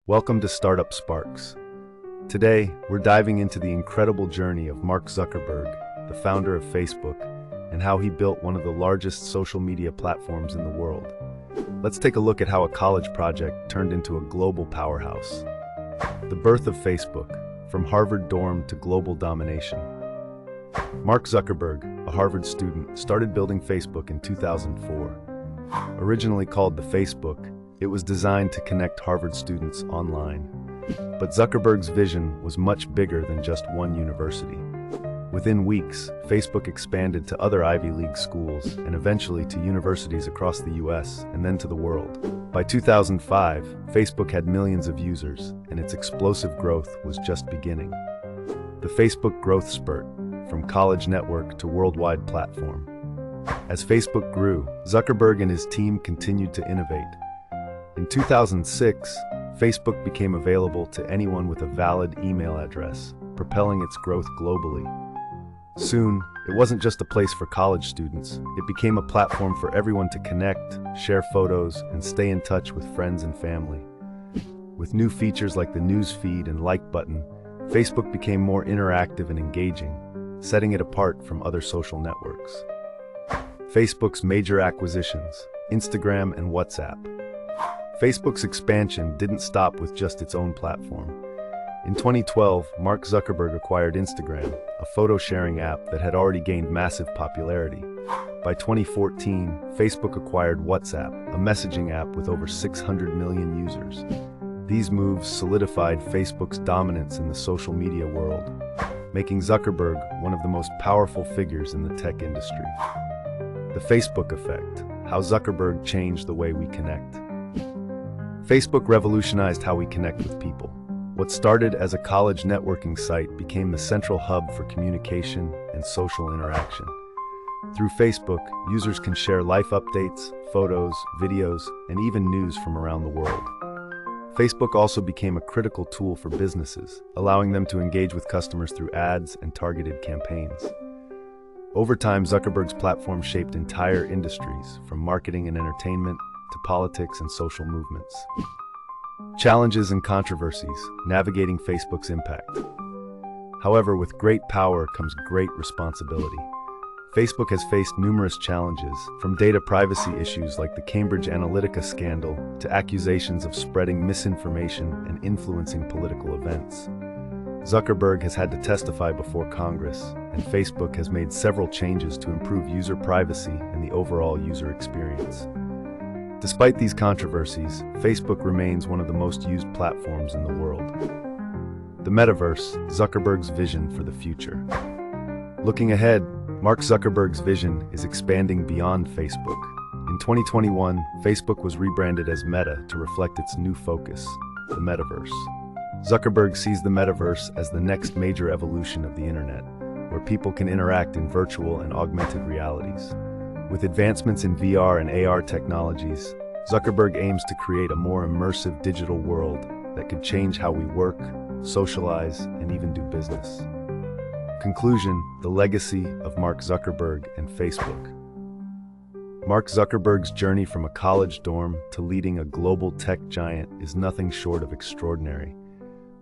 Welcome to Startup Sparks. Today, we're diving into the incredible journey of Mark Zuckerberg, the founder of Facebook, and how he built one of the largest social media platforms in the world. Let's take a look at how a college project turned into a global powerhouse. The birth of Facebook, from Harvard dorm to global domination. Mark Zuckerberg, a Harvard student, started building Facebook in 2004. Originally called the Facebook, it was designed to connect Harvard students online. But Zuckerberg's vision was much bigger than just one university. Within weeks, Facebook expanded to other Ivy League schools and eventually to universities across the US and then to the world. By 2005, Facebook had millions of users, and its explosive growth was just beginning. The Facebook growth spurt, from college network to worldwide platform. As Facebook grew, Zuckerberg and his team continued to innovate. In 2006, Facebook became available to anyone with a valid email address, propelling its growth globally. Soon, it wasn't just a place for college students, it became a platform for everyone to connect, share photos, and stay in touch with friends and family. With new features like the news feed and like button, Facebook became more interactive and engaging, setting it apart from other social networks. Facebook's major acquisitions, Instagram and WhatsApp. Facebook's expansion didn't stop with just its own platform. In 2012, Mark Zuckerberg acquired Instagram, a photo-sharing app that had already gained massive popularity. By 2014, Facebook acquired WhatsApp, a messaging app with over 600 million users. These moves solidified Facebook's dominance in the social media world, making Zuckerberg one of the most powerful figures in the tech industry. The Facebook effect, how Zuckerberg changed the way we connect. Facebook revolutionized how we connect with people. What started as a college networking site became the central hub for communication and social interaction. Through Facebook, users can share life updates, photos, videos, and even news from around the world. Facebook also became a critical tool for businesses, allowing them to engage with customers through ads and targeted campaigns. Over time, Zuckerberg's platform shaped entire industries, from marketing and entertainment to politics and social movements. Challenges and controversies, navigating Facebook's impact. However, with great power comes great responsibility. Facebook has faced numerous challenges, from data privacy issues like the Cambridge Analytica scandal to accusations of spreading misinformation and influencing political events. Zuckerberg has had to testify before Congress, and Facebook has made several changes to improve user privacy and the overall user experience. Despite these controversies, Facebook remains one of the most used platforms in the world. The metaverse, Zuckerberg's vision for the future. Looking ahead, Mark Zuckerberg's vision is expanding beyond Facebook. In 2021, Facebook was rebranded as Meta to reflect its new focus, the metaverse. Zuckerberg sees the metaverse as the next major evolution of the internet, where people can interact in virtual and augmented realities. With advancements in VR and AR technologies, Zuckerberg aims to create a more immersive digital world that could change how we work, socialize, and even do business. Conclusion: the legacy of Mark Zuckerberg and Facebook. Mark Zuckerberg's journey from a college dorm to leading a global tech giant is nothing short of extraordinary.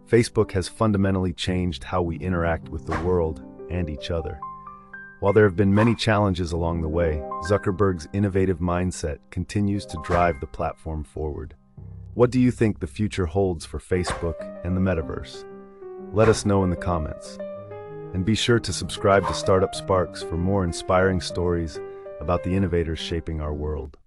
Facebook has fundamentally changed how we interact with the world and each other. While there have been many challenges along the way, Zuckerberg's innovative mindset continues to drive the platform forward. What do you think the future holds for Facebook and the metaverse? Let us know in the comments. And be sure to subscribe to Startup Sparks for more inspiring stories about the innovators shaping our world.